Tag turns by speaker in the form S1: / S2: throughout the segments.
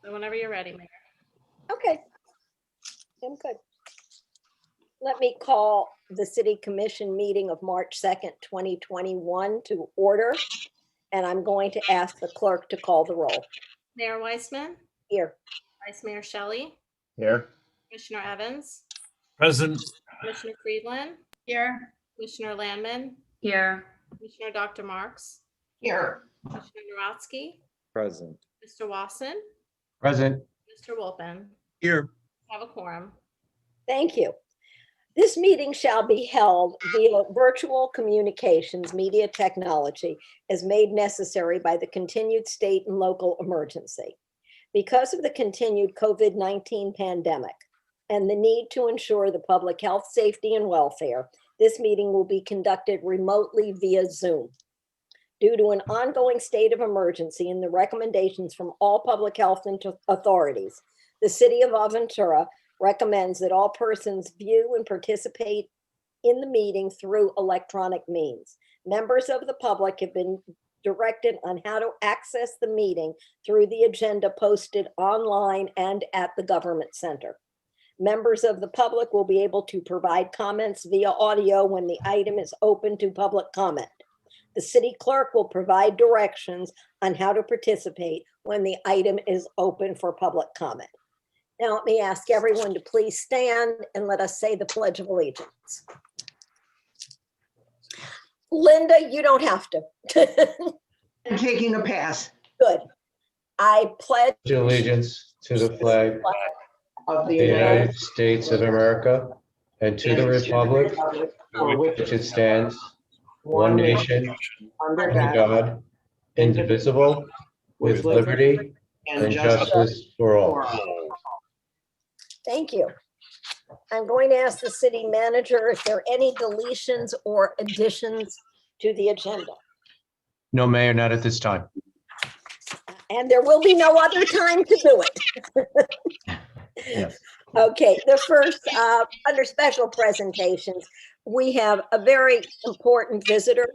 S1: So whenever you're ready, Mayor.
S2: Okay. I'm good. Let me call the City Commission meeting of March 2nd, 2021 to order. And I'm going to ask the clerk to call the roll.
S1: Mayor Weissman,
S2: Here.
S1: Vice Mayor Shelley,
S3: Here.
S1: Commissioner Evans,
S3: Present.
S1: Commissioner Friedland,
S4: Here.
S1: Commissioner Landman,
S4: Here.
S1: Commissioner Dr. Marks,
S4: Here.
S1: Commissioner Narotsky,
S3: Present.
S1: Mr. Wasson,
S3: Present.
S1: Mr. Wolpen.
S3: Here.
S1: Have a quorum.
S2: Thank you. This meeting shall be held via virtual communications media technology as made necessary by the continued state and local emergency. Because of the continued COVID-19 pandemic and the need to ensure the public health, safety, and welfare, this meeting will be conducted remotely via Zoom. Due to an ongoing state of emergency and the recommendations from all public health authorities, the City of Aventura recommends that all persons view and participate in the meeting through electronic means. Members of the public have been directed on how to access the meeting through the agenda posted online and at the Government Center. Members of the public will be able to provide comments via audio when the item is open to public comment. The city clerk will provide directions on how to participate when the item is open for public comment. Now, let me ask everyone to please stand and let us say the Pledge of Allegiance. Linda, you don't have to.
S4: I'm taking a pass
S2: Good. I pledge
S3: Allegiance to the flag
S4: of
S3: of
S4: the
S3: the
S4: United
S3: United States of America and to the republic for which it stands, one nation,
S4: under
S3: under
S4: God,
S3: God, indivisible, with liberty and justice for all.
S2: Thank you. I'm going to ask the city manager if there are any deletions or additions to the agenda.
S3: No, Mayor, not at this time.
S2: And there will be no other time to do it.
S3: Yes.
S2: Okay, the first, under special presentations, we have a very important visitor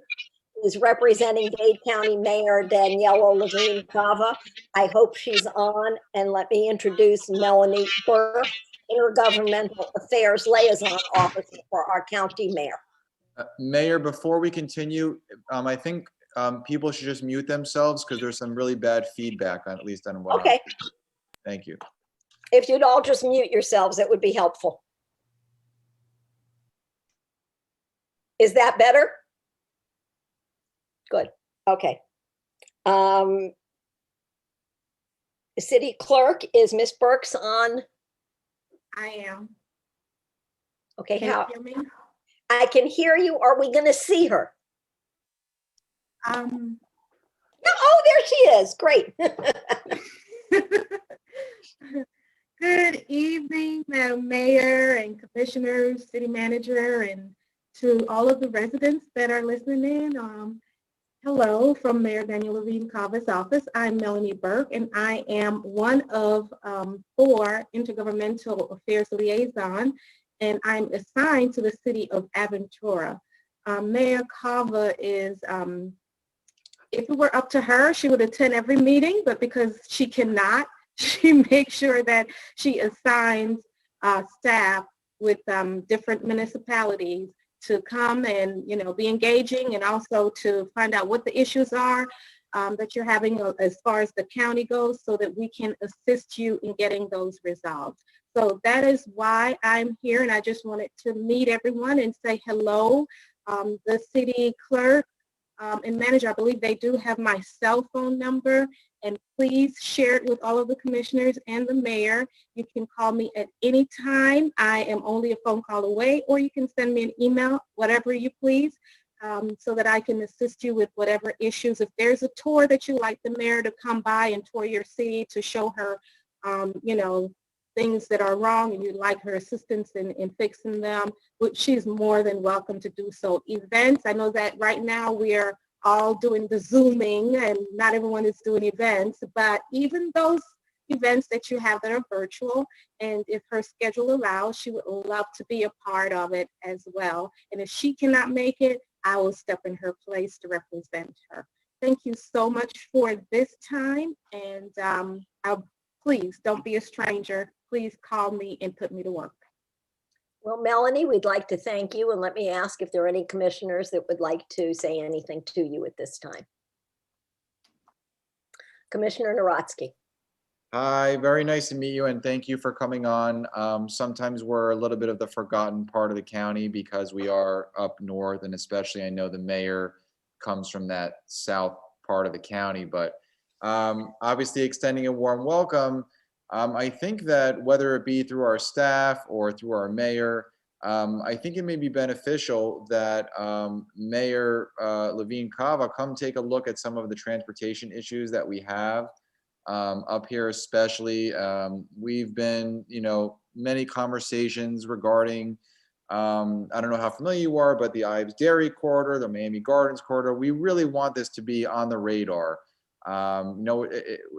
S2: who's representing Dade County Mayor Daniela Levine Cava. I hope she's on, and let me introduce Melanie Burke, Intergovernmental Affairs Liaison Officer for our county mayor.
S5: Mayor, before we continue, I think people should just mute themselves because there's some really bad feedback, at least on what.
S2: Okay,
S5: Thank you.
S2: if you'd all just mute yourselves, it would be helpful. Is that better? Good, okay. The city clerk, is Miss Burks on?
S6: I am.
S2: Okay,
S6: Can you
S2: how,
S6: hear me?
S2: I can hear you. Are we gonna see her?
S6: Um,
S2: No, oh, there she is, great.
S6: Good evening, Madam Mayor and Commissioners, City Manager, and to all of the residents that are listening in. Hello from Mayor Daniel Levine Cava's office. I'm Melanie Burke, and I am one of 4 Intergovernmental Affairs Liaison, and I'm assigned to the City of Aventura. Mayor Cava is, if it were up to her, she would attend every meeting, but because she cannot, she makes sure that she assigns staff with different municipalities to come and, you know, be engaging, and also to find out what the issues are that you're having as far as the county goes, so that we can assist you in getting those resolved. So that is why I'm here, and I just wanted to meet everyone and say hello. The city clerk and manager, I believe they do have my cell phone number, and please share it with all of the commissioners and the mayor. You can call me at any time. I am only a phone call away, or you can send me an email, whatever you please, so that I can assist you with whatever issues. If there's a tour that you'd like the mayor to come by and tour your city to show her, you know, things that are wrong and you'd like her assistance in fixing them, which she's more than welcome to do so. Events, I know that right now we are all doing the Zooming and not everyone is doing events, but even those events that you have that are virtual, and if her schedule allows, she would love to be a part of it as well. And if she cannot make it, I will step in her place to represent her. Thank you so much for this time, and please don't be a stranger. Please call me and put me to work.
S2: Well, Melanie, we'd like to thank you, and let me ask if there are any commissioners that would like to say anything to you at this time. Commissioner Narodsky.
S5: Hi, very nice to meet you and thank you for coming on. Sometimes we're a little bit of the forgotten part of the county because we are up north, and especially I know the mayor comes from that south part of the county, but obviously extending a warm welcome. I think that whether it be through our staff or through our mayor, I think it may be beneficial that Mayor Levine Cava come take a look at some of the transportation issues that we have up here, especially. We've been, many conversations regarding, I don't know how familiar you are, but the Ives Dairy Corridor, the Miami Gardens Corridor. We really want this to be on the radar.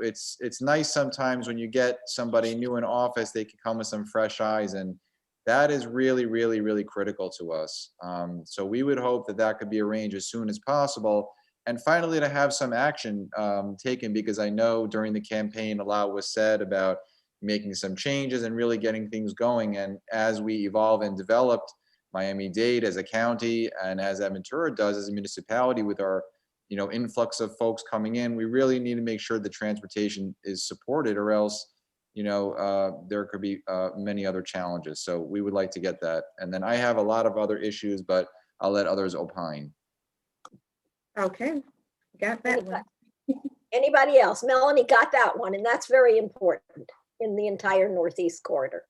S5: It's nice sometimes when you get somebody new in office, they can come with some fresh eyes, and that is really, really, really critical to us. So we would hope that that could be arranged as soon as possible. And finally, to have some action taken, because I know during the campaign, a lot was said about making some changes and really getting things going. And as we evolve and developed Miami-Dade as a county, and as Aventura does as a municipality with our influx of folks coming in, we really need to make sure the transportation is supported, or else there could be many other challenges. So we would like to get that. And then I have a lot of other issues, but I'll let others opine.
S6: Okay, got that one.
S2: Anybody else? Melanie got that one, and that's very important in the entire Northeast Corridor.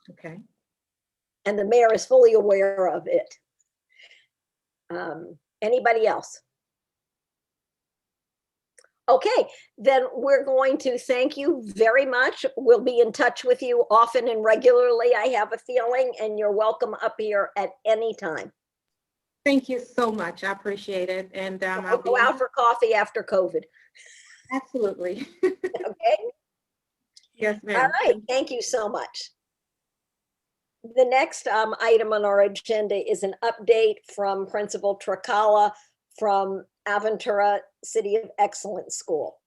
S6: Okay.
S2: And the mayor is fully aware of it. Anybody else? Okay, then we're going to thank you very much. We'll be in touch with you often and regularly, I have a feeling, and you're welcome up here at any time.
S6: Thank you so much. I appreciate it. And
S2: I'll go out for coffee after COVID.
S6: Absolutely.
S2: Okay.
S6: Yes, ma'am.
S2: All right. Thank you so much. The next item on our agenda is an update from Principal Tricala from Aventura City of Excellence School.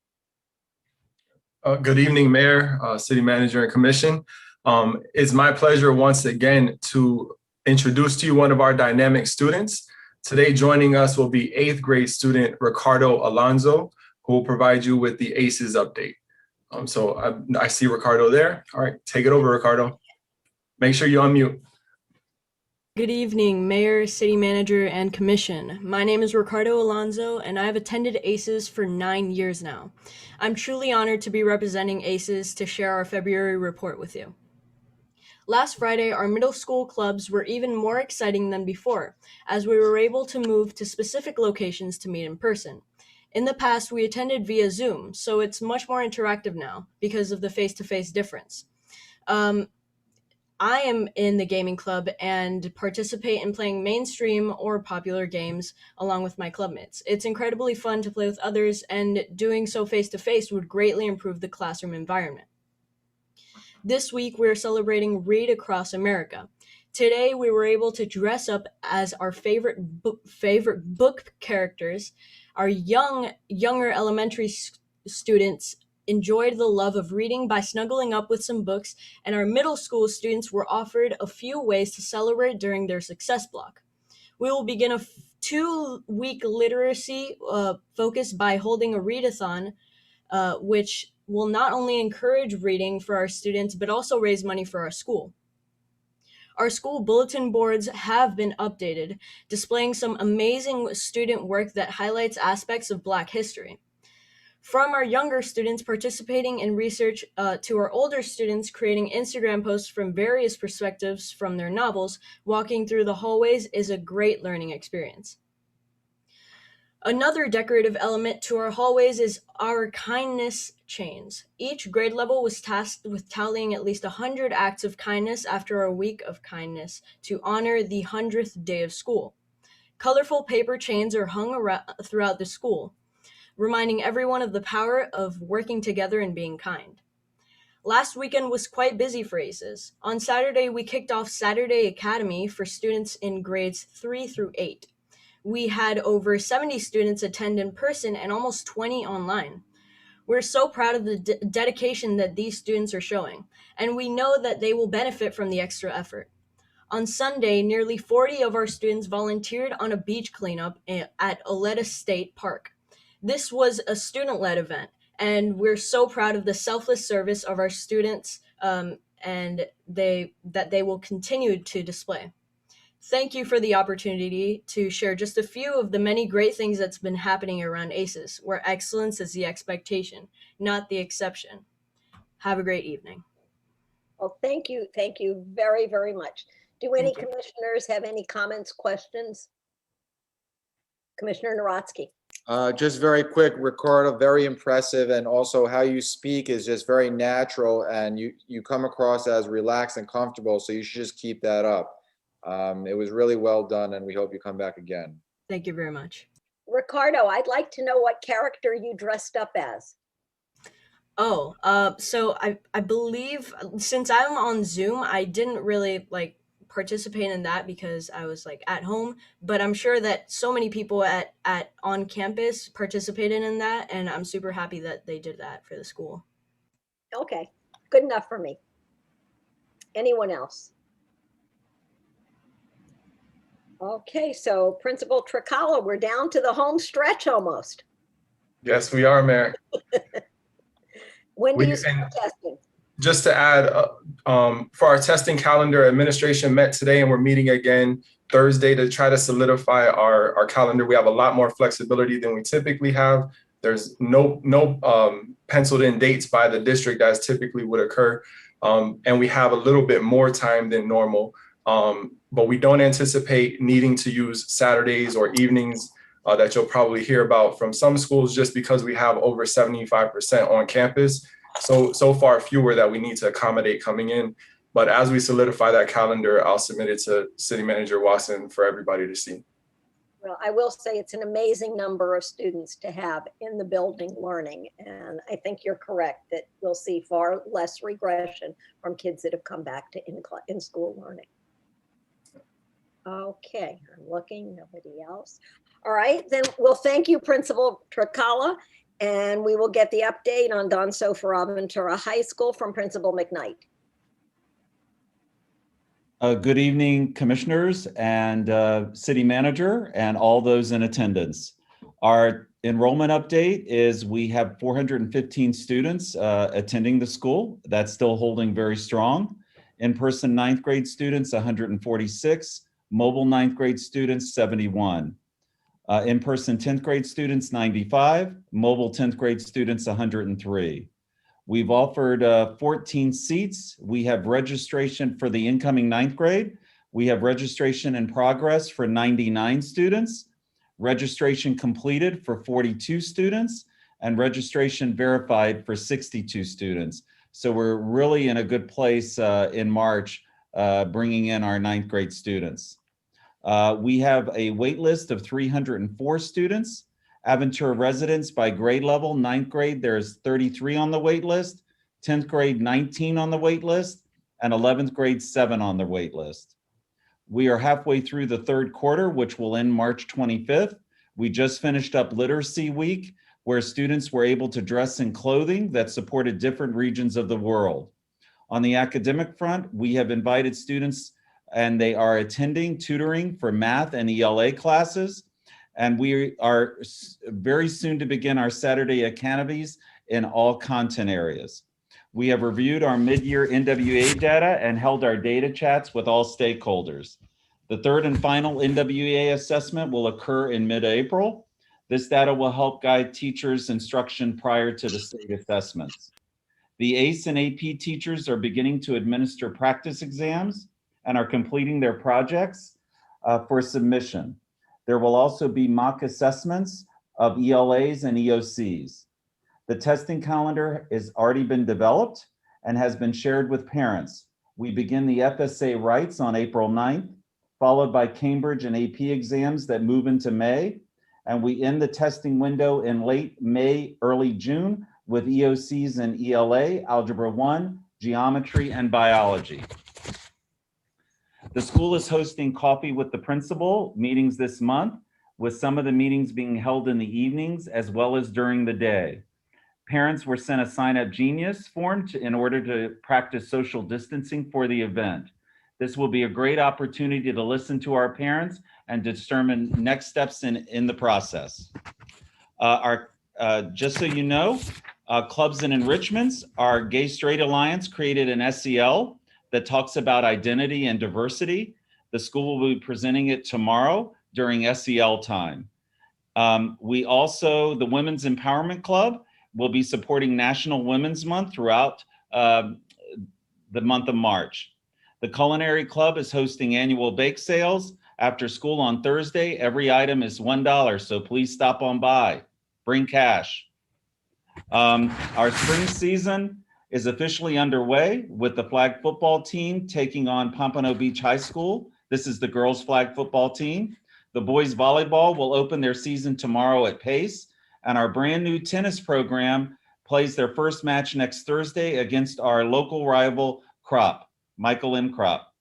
S7: Good evening, Mayor, City Manager, and Commission. It's my pleasure once again to introduce to you one of our dynamic students. Today joining us will be 8th grade student Ricardo Alonso, who will provide you with the ACEs update. So I see Ricardo there. All right, take it over, Ricardo. Make sure you unmute.
S8: Good evening, Mayor, City Manager, and Commission. My name is Ricardo Alonso, and I have attended ACES for 9 years now. I'm truly honored to be representing ACES to share our February report with you. Last Friday, our middle school clubs were even more exciting than before, as we were able to move to specific locations to meet in person. In the past, we attended via Zoom, so it's much more interactive now because of the face-to-face difference. I am in the gaming club and participate in playing mainstream or popular games along with my clubmates. It's incredibly fun to play with others, and doing so face-to-face would greatly improve the classroom environment. This week, we're celebrating Read Across America. Today, we were able to dress up as our favorite book characters. Our younger elementary students enjoyed the love of reading by snuggling up with some books, and our middle school students were offered a few ways to celebrate during their success block. We will begin a 2-week literacy focus by holding a readathon, which will not only encourage reading for our students, but also raise money for our school. Our school bulletin boards have been updated, displaying some amazing student work that highlights aspects of Black history. From our younger students participating in research to our older students creating Instagram posts from various perspectives from their novels, walking through the hallways is a great learning experience. Another decorative element to our hallways is our kindness chains. Each grade level was tasked with tallying at least 100 acts of kindness after our week of kindness to honor the 100th day of school. Colorful paper chains are hung throughout the school, reminding everyone of the power of working together and being kind. Last weekend was quite busy for ACES. On Saturday, we kicked off Saturday Academy for students in grades 3 through 8. We had over 70 students attend in person and almost 20 online. We're so proud of the dedication that these students are showing, and we know that they will benefit from the extra effort. On Sunday, nearly 40 of our students volunteered on a beach cleanup at Oleta State Park. This was a student-led event, and we're so proud of the selfless service of our students and that they will continue to display. Thank you for the opportunity to share just a few of the many great things that's been happening around ACES, where excellence is the expectation, not the exception. Have a great evening.
S2: Well, thank you. Thank you very, very much. Do any
S8: Thank you.
S2: commissioners have any comments, questions? Commissioner Narodsky.
S5: Just very quick, Ricardo, very impressive, and also how you speak is just very natural, and you come across as relaxed and comfortable, so you should just keep that up. It was really well done, and we hope you come back again.
S8: Thank you very much.
S2: Ricardo, I'd like to know what character you dressed up as.
S8: Oh, so I believe since I'm on Zoom, I didn't really participate in that because I was at home, but I'm sure that so many people at on campus participated in that, and I'm super happy that they did that for the school.
S2: Okay, good enough for me. Anyone else? Okay, so Principal Tricala, we're down to the home stretch almost.
S7: Yes, we are, Mayor.
S2: When do
S7: We
S2: you start testing?
S7: Just to add, for our testing calendar, administration met today and we're meeting again Thursday to try to solidify our calendar. We have a lot more flexibility than we typically have. There's no penciled in dates by the district as typically would occur. And we have a little bit more time than normal. But we don't anticipate needing to use Saturdays or evenings that you'll probably hear about from some schools just because we have over 75% on campus. So far fewer that we need to accommodate coming in. But as we solidify that calendar, I'll submit it to City Manager Watson for everybody to see.
S2: Well, I will say it's an amazing number of students to have in the building learning. And I think you're correct that we'll see far less regression from kids that have come back to in-school learning. Okay, I'm looking, nobody else. All right, then we'll thank you, Principal Tricala, and we will get the update on Don Sofaraventura High School from Principal McKnight.
S9: Good evening, commissioners and city manager and all those in attendance. Our enrollment update is we have 415 students attending the school. That's still holding very strong. In-person ninth grade students, 146. Mobile ninth grade students, 71. In-person 10th grade students, 95. Mobile 10th grade students, 103. We've offered 14 seats. We have registration for the incoming ninth grade. We have registration in progress for 99 students, registration completed for 42 students, and registration verified for 62 students. So we're really in a good place in March, bringing in our ninth grade students. We have a wait list of 304 students. Aventura residents by grade level, ninth grade, there's 33 on the wait list, 10th grade, 19 on the wait list, and 11th grade, 7 on the wait list. We are halfway through the third quarter, which will end March 25th. We just finished up Literacy Week, where students were able to dress in clothing that supported different regions of the world. On the academic front, we have invited students and they are attending tutoring for math and ELA classes. And we are very soon to begin our Saturday academies in all content areas. We have reviewed our mid-year NWA data and held our data chats with all stakeholders. The third and final NWA assessment will occur in mid-April. This data will help guide teachers' instruction prior to the state assessments. The ACE and AP teachers are beginning to administer practice exams and are completing their projects for submission. There will also be mock assessments of ELAs and EOCs. The testing calendar has already been developed and has been shared with parents. We begin the FSA Writes on April 9th, followed by Cambridge and AP exams that move into May. And we end the testing window in late May, early June with EOCs and ELA, Algebra 1, Geometry, and Biology. The school is hosting Coffee with the Principal meetings this month, with some of the meetings being held in the evenings as well as during the day. Parents were sent a Sign Up Genius form in order to practice social distancing for the event. This will be a great opportunity to listen to our parents and determine next steps in the process. Just so you know, Clubs and Enrichments, our Gay Straight Alliance created an SEL that talks about identity and diversity. The school will be presenting it tomorrow during SEL time. We also, the Women's Empowerment Club, will be supporting National Women's Month throughout the month of March. The Culinary Club is hosting annual bake sales after school on Thursday. Every item is $1, so please stop on by. Bring cash. Our spring season is officially underway with the flag football team taking on Pompano Beach High School. This is the girls' flag football team. The boys volleyball will open their season tomorrow at Pace, and our brand new tennis program plays their first match next Thursday against our local rival Crop, Michael M. Crop.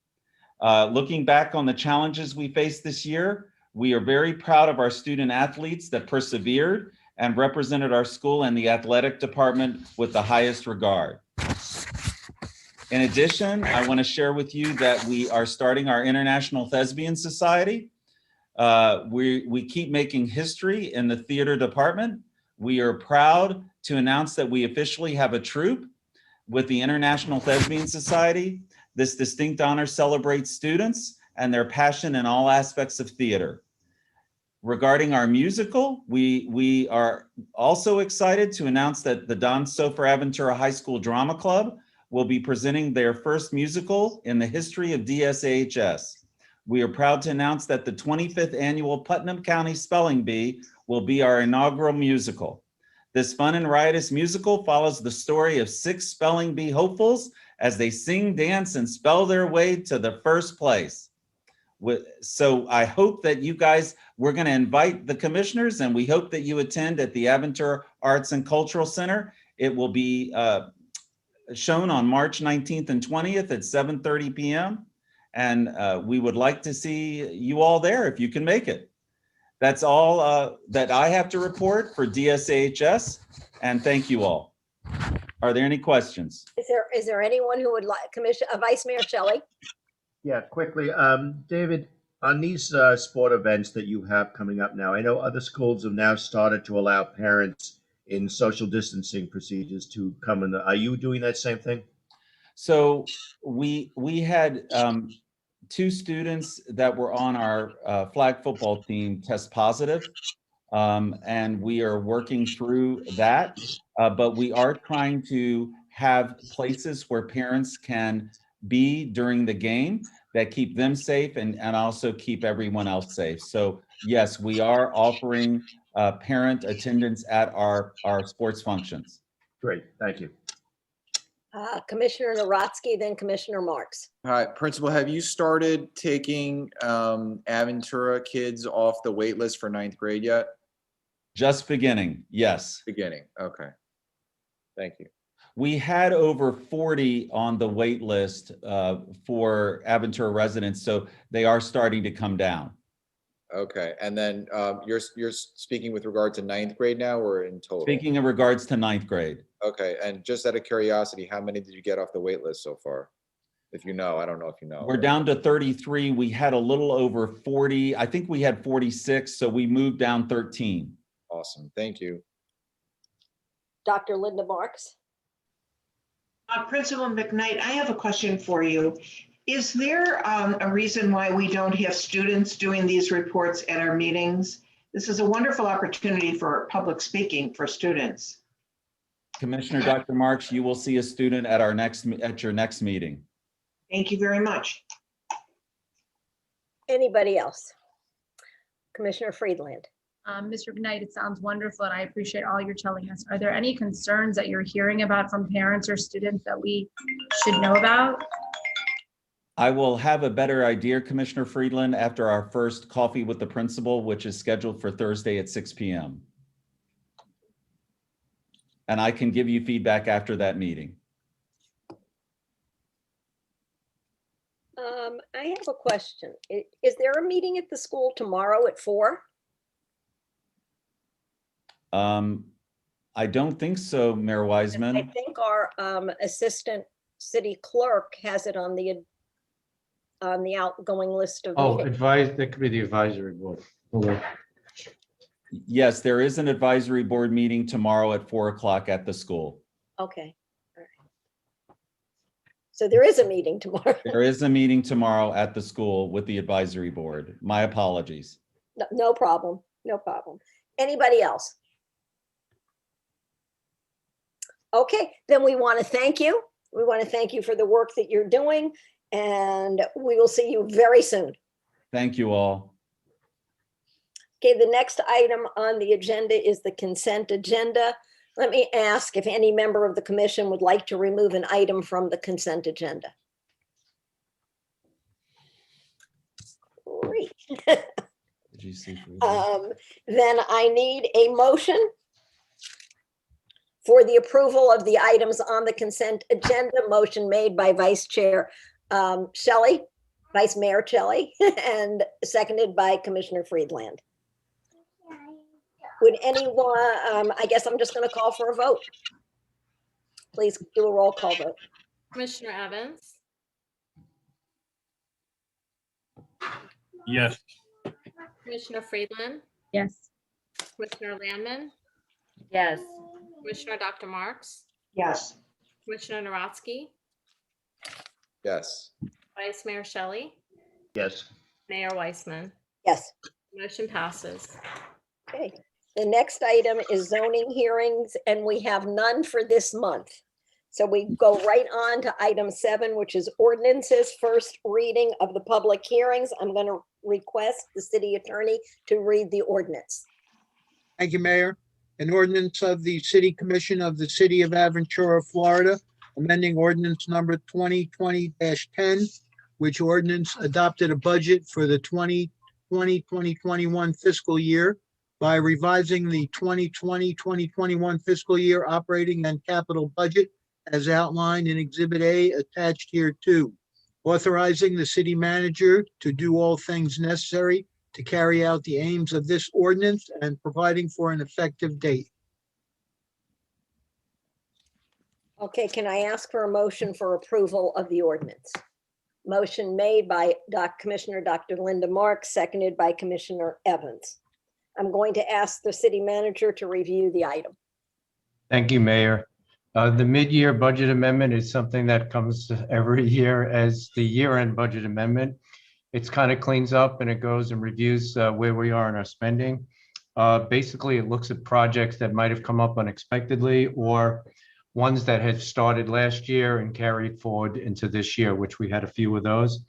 S9: Looking back on the challenges we faced this year, we are very proud of our student athletes that persevered and represented our school and the athletic department with the highest regard. In addition, I want to share with you that we are starting our International Thespian Society. We keep making history in the theater department. We are proud to announce that we officially have a troupe with the International Thespian Society. This distinct honor celebrates students and their passion in all aspects of theater. Regarding our musical, we are also excited to announce that the Don Sofer Aventura High School Drama Club will be presenting their first musical in the history of DSAHS. We are proud to announce that the 25th annual Putnam County Spelling Bee will be our inaugural musical. This fun and riotous musical follows the story of 6 spelling bee hopefuls as they sing, dance, and spell their way to the first place. So I hope that you guys, we're going to invite the commissioners, and we hope that you attend at the Aventura Arts and Cultural Center. It will be shown on March 19th and 20th at 7:30 p.m. And we would like to see you all there if you can make it. That's all that I have to report for DSAHS, and thank you all. Are there any questions?
S2: Is there anyone who would like, Vice Mayor Shelley?
S10: Yeah, quickly, David, on these sport events that you have coming up now, I know other schools have now started to allow parents in social distancing procedures to come in. Are you doing that same thing?
S9: So we had 2 students that were on our flag football team test positive, and we are working through that. But we are trying to have places where parents can be during the game that keep them safe and also keep everyone else safe. So yes, we are offering parent attendance at our sports functions.
S10: Great, thank you.
S2: Commissioner Nawrocki, then Commissioner Marks.
S5: All right, Principal, have you started taking Aventura kids off the wait list for 9th grade yet?
S9: Just beginning, yes.
S5: Beginning, okay. Thank you.
S9: We had over 40 on the wait list for Aventura residents, so they are starting to come down.
S5: Okay, and then you're speaking with regard to 9th grade now, or in total?
S9: Speaking in regards to 9th grade.
S5: Okay, and just out of curiosity, how many did you get off the wait list so far? If you know, I don't know if you know.
S9: We're down to 33. We had a little over 40. I think we had 46, so we moved down 13.
S5: Awesome, thank you.
S2: Dr. Linda Marks.
S4: Principal McKnight, I have a question for you. Is there a reason why we don't have students doing these reports at our meetings? This is a wonderful opportunity for public speaking for students.
S9: Commissioner Dr. Marks, you will see a student at your next meeting.
S4: Thank you very much.
S2: Anybody else? Commissioner Friedland.
S11: Mr. McKnight, it sounds wonderful, and I appreciate all you're telling us. Are there any concerns that you're hearing about from parents or students that we should know about?
S9: I will have a better idea, Commissioner Friedland, after our first coffee with the principal, which is scheduled for Thursday at 6 p.m. And I can give you feedback after that meeting.
S2: I have a question. Is there a meeting at the school tomorrow at 4?
S9: I don't think so, Mayor
S2: I
S9: Wiseman.
S2: think our assistant city clerk has it on the outgoing list of
S3: Oh,
S2: meetings.
S3: that could be the advisory board. Hold on.
S9: Yes, there is an advisory board meeting tomorrow at 4 o'clock at the school.
S2: Okay. All right. So there is a meeting tomorrow.
S9: There is a meeting tomorrow at the school with the advisory board. My apologies.
S2: No problem. No problem. Anybody else? Okay, then we want to thank you. We want to thank you for the work that you're doing, and we will see you very soon.
S9: Thank you all.
S2: Okay, the next item on the agenda is the consent agenda. Let me ask if any member of the commission would like to remove an item from the consent agenda. Great.
S9: Did you see?
S2: Then I need a motion for the approval of the items on the consent agenda. Motion made by Vice Chair Shelley, Vice Mayor Shelley, and seconded by Commissioner Friedland. Would anyone, I guess I'm just going to call for a vote. Please do a roll call vote.
S1: Commissioner Evans,
S7: Yes.
S1: Commissioner Friedland,
S11: Yes.
S1: Commissioner Landman,
S12: Yes.
S1: Commissioner Dr. Marks,
S4: Yes.
S1: Commissioner Naronsky,
S5: Yes.
S1: Vice Mayor Shelley,
S10: Yes.
S1: Mayor Weissman.
S2: Yes.
S1: Motion passes.
S2: Okay. The next item is zoning hearings, and we have none for this month. So we go right on to item 7, which is ordinances, first reading of the public hearings. I'm going to request the city attorney to read the ordinance.
S13: Thank you, Mayor. An ordinance of the City Commission of the City of Aventura, Florida, amending ordinance number 2020-10, which ordinance adopted a budget for the 2020-2021 fiscal year by revising the 2020-2021 fiscal year operating and capital budget as outlined in Exhibit A attached here too, authorizing the city manager to do all things necessary to carry out the aims of this ordinance and providing for an effective date.
S2: Okay, can I ask for a motion for approval of the ordinance? Motion made by Commissioner Dr. Linda Marks, seconded by Commissioner Evans. I'm going to ask the city manager to review the item.
S3: Thank you, Mayor. The mid-year budget amendment is something that comes every year as the year-end budget amendment. It's kind of cleans up and it goes and reviews where we are in our spending. Basically, it looks at projects that might have come up unexpectedly or ones that had started last year and carried forward into this year, which we had a few of those.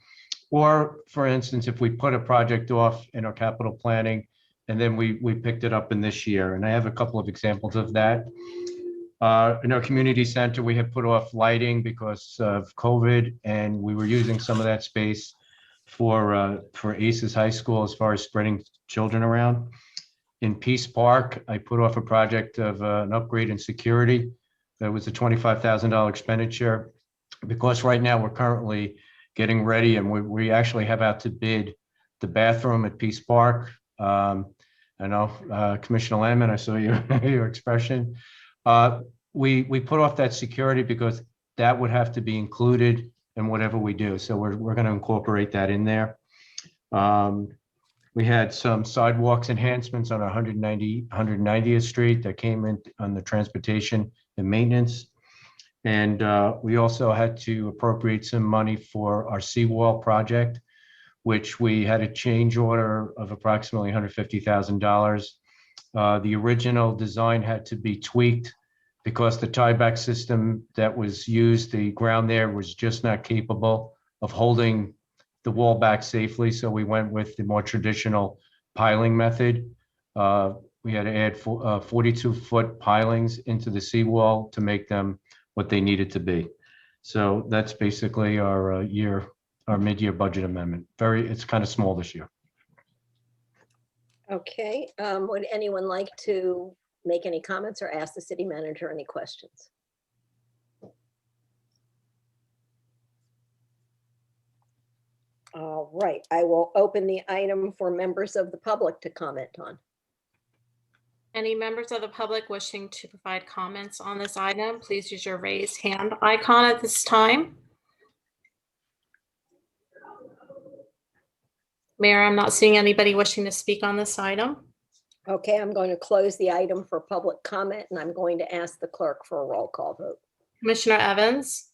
S3: Or, for instance, if we put a project off in our capital planning and then we picked it up in this year. And I have a couple of examples of that. In our community center, we have put off lighting because of COVID, and we were using some of that space for ACES High School as far as spreading children around. In Peace Park, I put off a project of an upgrade in security. That was a $25,000 expenditure because right now we're currently getting ready and we actually have out to bid the bathroom at Peace Park. I know, Commissioner Landman, I saw your expression. We put off that security because that would have to be included in whatever we do. So we're going to incorporate that in there. We had some sidewalks enhancements on 190th Street that came in on the transportation and maintenance. And we also had to appropriate some money for our seawall project, which we had a change order of approximately $150,000. The original design had to be tweaked because the tieback system that was used, the ground there was just not capable of holding the wall back safely. So we went with the more traditional piling method. We had to add 42-foot pilings into the seawall to make them what they needed to be. So that's basically our mid-year budget amendment. It's kind of small this year.
S2: Okay, would anyone like to make any comments or ask the city manager any questions? All right, I will open the item for members of the public to comment on.
S1: Any members of the public wishing to provide comments on this item, please use your raised hand icon at this time. Mayor, I'm not seeing anybody wishing to speak on this item.
S2: Okay, I'm going to close the item for public comment, and I'm going to ask the clerk for a roll call vote.
S1: Commissioner Evans,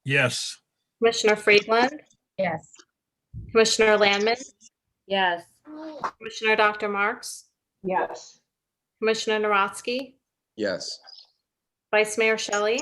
S7: Yes.
S1: Commissioner Friedland,
S11: Yes.
S1: Commissioner Landman,
S11: Yes.
S1: Commissioner Dr. Marks,
S4: Yes.
S1: Commissioner Narodsky,
S5: Yes.
S1: Vice Mayor Shelley,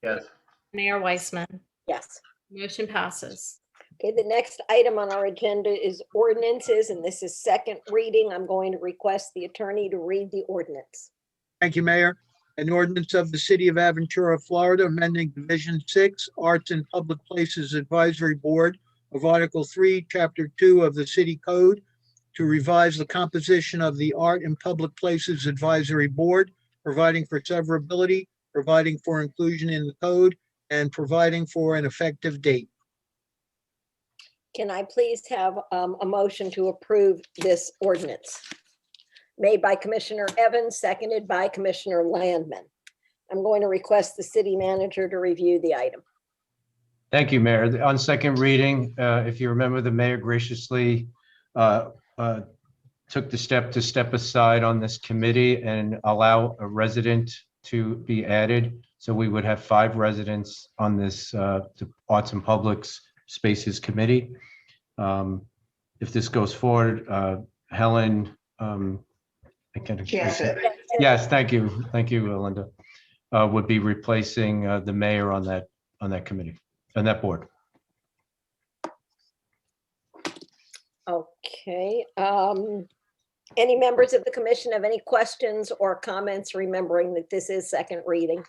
S10: Yes.
S1: Mayor Weissman.
S2: Yes.
S1: Motion passes.
S2: Okay, the next item on our agenda is ordinances, and this is second reading. I'm going to request the attorney to read the ordinance.
S13: Thank you, Mayor. An ordinance of the City of Aventura, Florida, amending Division 6, Arts and Public Places Advisory Board of Article 3, Chapter 2 of the City Code to revise the composition of the Art and Public Places Advisory Board, providing for severability, providing for inclusion in the code, and providing for an effective date.
S2: Can I please have a motion to approve this ordinance? Made by Commissioner Evans, seconded by Commissioner Landman. I'm going to request the city manager to review the item.
S3: Thank you, Mayor. On second reading, if you remember, the mayor graciously took the step to step aside on this committee and allow a resident to be added. So we would have 5 residents on this Arts and Public Spaces Committee. If this goes forward, Helen, I can't. Yes, thank you. Thank you, Linda. Would be replacing the mayor on that committee, on that board.
S2: Okay. Any members of the commission have any questions or comments, remembering that this is second reading?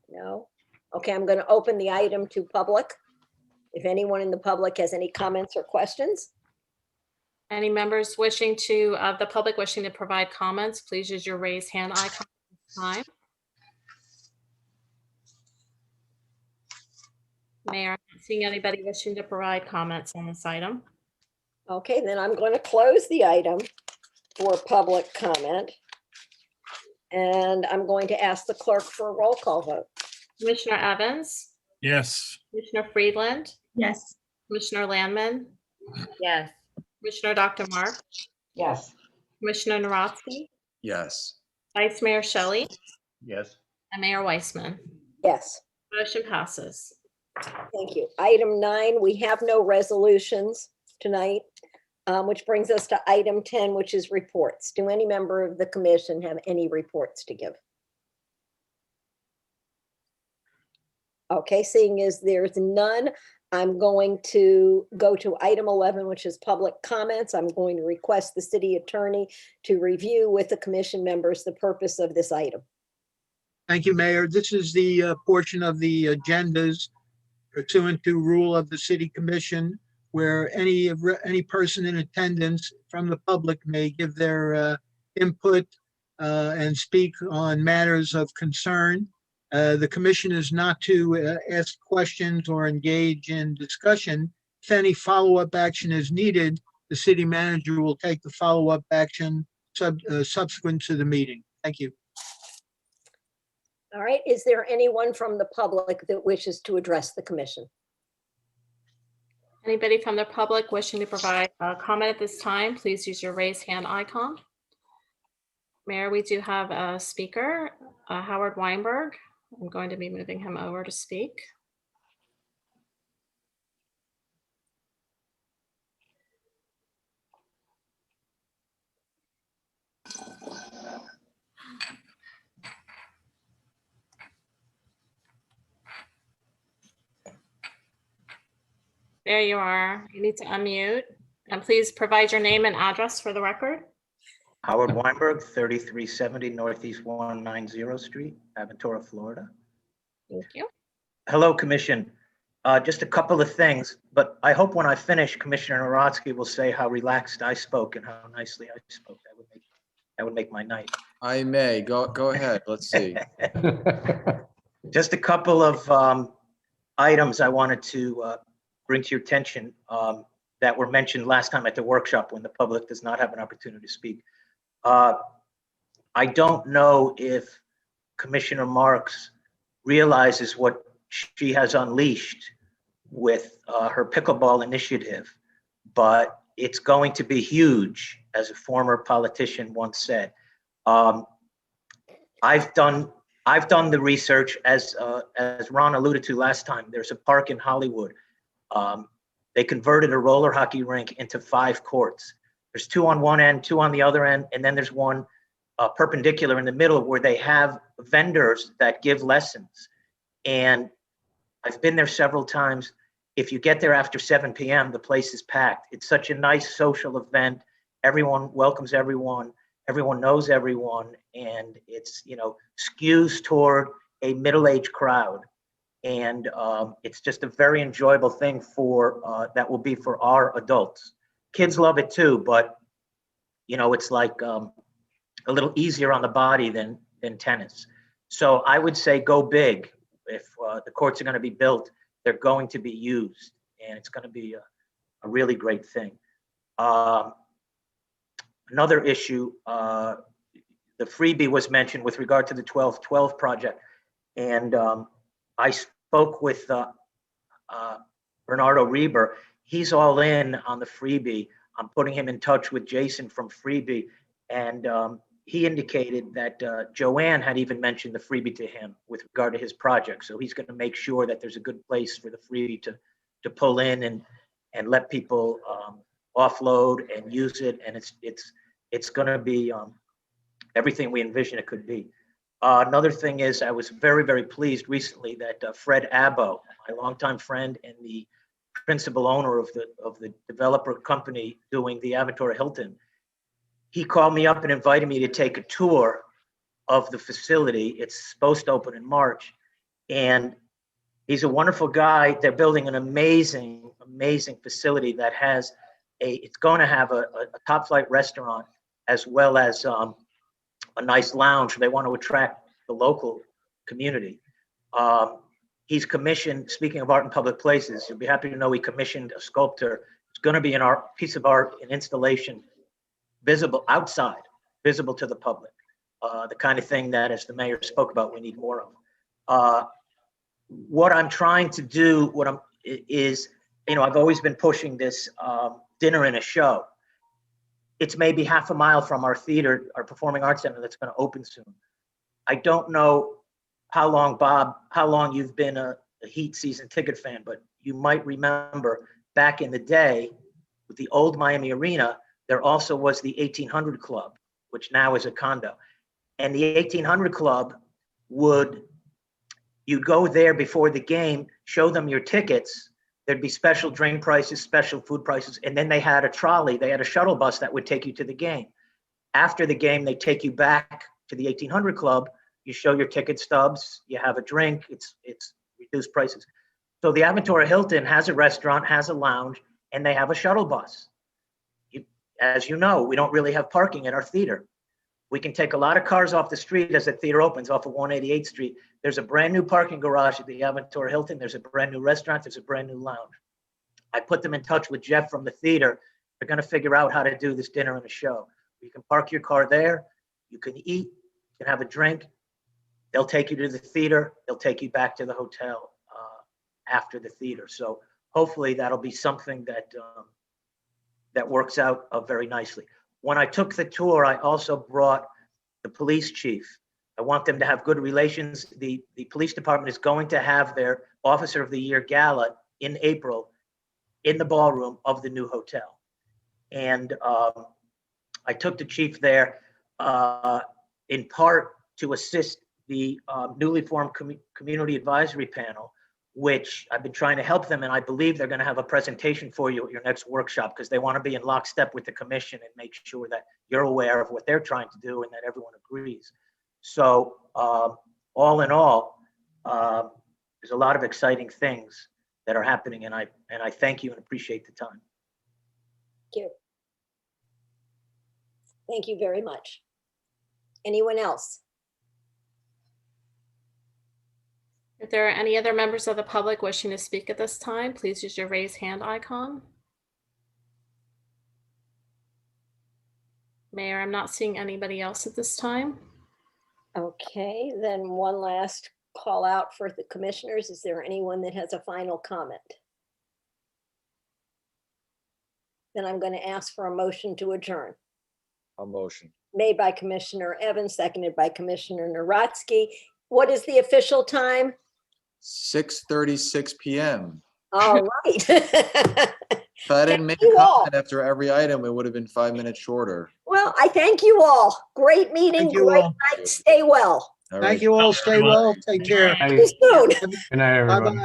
S2: No? Okay, I'm going to open the item to public. If anyone in the public has any comments or questions.
S1: Any members wishing to, the public wishing to provide comments, please use your raised hand icon at this time. Mayor, I'm not seeing anybody wishing to provide comments on this item.
S2: Okay, then I'm going to close the item for public comment. And I'm going to ask the clerk for a roll call vote.
S1: Commissioner Evans,
S7: Yes.
S1: Commissioner Friedland,
S11: Yes.
S1: Commissioner Landman,
S11: Yes.
S1: Commissioner Dr. Mark,
S4: Yes.
S1: Commissioner Narodsky,
S5: Yes.
S1: Vice Mayor Shelley,
S10: Yes.
S1: and Mayor Weissman.
S2: Yes,
S1: Motion passes.
S2: thank you. Item 9, we have no resolutions tonight, which brings us to item 10, which is reports. Do any member of the commission have any reports to give? Okay, seeing as there's none, I'm going to go to item 11, which is public comments. I'm going to request the city attorney to review with the commission members the purpose of this item.
S13: Thank you, Mayor. This is the portion of the agendas pursuant to rule of the City Commission, where any person in attendance from the public may give their input and speak on matters of concern. The commission is not to ask questions or engage in discussion. If any follow-up action is needed, the city manager will take the follow-up action subsequent to the meeting. Thank you.
S2: All right, is there anyone from the public that wishes to address the commission?
S1: Anybody from the public wishing to provide a comment at this time, please use your raise hand icon. Mayor, we do have a speaker, Howard Weinberg. I'm going to be moving him over to speak. There you are. You need to unmute. And please provide your name and address for the record.
S12: Howard Weinberg, 3370 Northeast 190 Street, Aventura, Florida.
S1: Thank you.
S12: Hello, Commission. Just a couple of things, but I hope when I finish, Commissioner Narodsky will say how relaxed I spoke and how nicely I spoke. That would make my night.
S5: I may. Go ahead. Let's see.
S12: Just a couple of items I wanted to bring to your attention that were mentioned last time at the workshop when the public does not have an opportunity to speak. I don't know if Commissioner Marks realizes what she has unleashed with her pickleball initiative, but it's going to be huge, as a former politician once said. I've done the research, as Ron alluded to last time. There's a park in Hollywood. They converted a roller hockey rink into 5 courts. There's 2 on one end, 2 on the other end, and then there's one perpendicular in the middle where they have vendors that give lessons. And I've been there several times. If you get there after 7 p.m., the place is packed. It's such a nice social event. Everyone welcomes everyone. Everyone knows everyone. And it's, skews toward a middle-aged crowd. And it's just a very enjoyable thing that will be for our adults. Kids love it too, but, it's like a little easier on the body than tennis. So I would say go big. If the courts are going to be built, they're going to be used, and it's going to be a really great thing. Another issue, the freebie was mentioned with regard to the 12-12 project, and I spoke with Bernardo Reber. He's all in on the freebie. I'm putting him in touch with Jason from Freebie, and he indicated that Joanne had even mentioned the freebie to him with regard to his project. So he's going to make sure that there's a good place for the freebie to pull in and let people offload and use it. And it's going to be everything we envision it could be. Another thing is, I was very, very pleased recently that Fred Abbo, my longtime friend and the principal owner of the developer company doing the Aventura Hilton, he called me up and invited me to take a tour of the facility. It's supposed to open in March, and he's a wonderful guy. They're building an amazing, amazing facility that has it's going to have a top flight restaurant as well as a nice lounge. They want to attract the local community. He's commissioned, speaking of art in public places, you'll be happy to know he commissioned a sculptor. It's going to be an piece of art, an installation, visible outside, visible to the public. The kind of thing that, as the mayor spoke about, we need more of. What I'm trying to do, I've always been pushing this dinner and a show. It's maybe half a mile from our theater, our performing arts center that's going to open soon. I don't know how long, Bob, you've been a Heat season ticket fan, but you might remember back in the day with the old Miami Arena, there also was the 1800 Club, which now is a condo. And the 1800 Club you'd go there before the game, show them your tickets. There'd be special drink prices, special food prices. And then they had a trolley, they had a shuttle bus that would take you to the game. After the game, they take you back to the 1800 Club. You show your ticket stubs, you have a drink, it's reduced prices. So the Aventura Hilton has a restaurant, has a lounge, and they have a shuttle bus. As you know, we don't really have parking at our theater. We can take a lot of cars off the street as the theater opens off of 188th Street. There's a brand new parking garage at the Aventura Hilton. There's a brand new restaurant. There's a brand new lounge. I put them in touch with Jeff from the theater. They're going to figure out how to do this dinner and a show. You can park your car there. You can eat. You can have a drink. They'll take you to the theater. They'll take you back to the hotel after the theater. So hopefully that'll be something that works out very nicely. When I took the tour, I also brought the police chief. I want them to have good relations. The police department is going to have their Officer of the Year gala in April in the ballroom of the new hotel. And I took the chief there in part to assist the newly formed community advisory panel, which I've been trying to help them, and I believe they're going to have a presentation for you at your next workshop because they want to be in lockstep with the commission and make sure that you're aware of what they're trying to do and that everyone agrees. So all in all, there's a lot of exciting things that are happening, and I thank you and appreciate the time.
S2: Thank you. Thank you very much. Anyone else?
S1: If there are any other members of the public wishing to speak at this time, please use your raise hand icon. Mayor, I'm not seeing anybody else at this time.
S2: Okay, then one last call out for the commissioners. Is there anyone that has a final comment? Then I'm going to ask for a motion to adjourn.
S5: A motion.
S2: Made by Commissioner Evans, seconded by Commissioner Narodsky. What is the official time?
S5: 6:36 p.m.
S2: All right.
S5: If I didn't make
S2: Thank
S5: a
S2: you all.
S5: comment after every item, it would have been 5 minutes shorter.
S2: Well, I thank you all. Great meeting,
S13: Thank you
S2: great
S13: all.
S2: night. Stay well.
S5: All
S13: Thank
S5: right.
S13: you all. Stay well. Take care.
S2: See you soon.
S3: Good night, everybody.
S13: Bye-bye.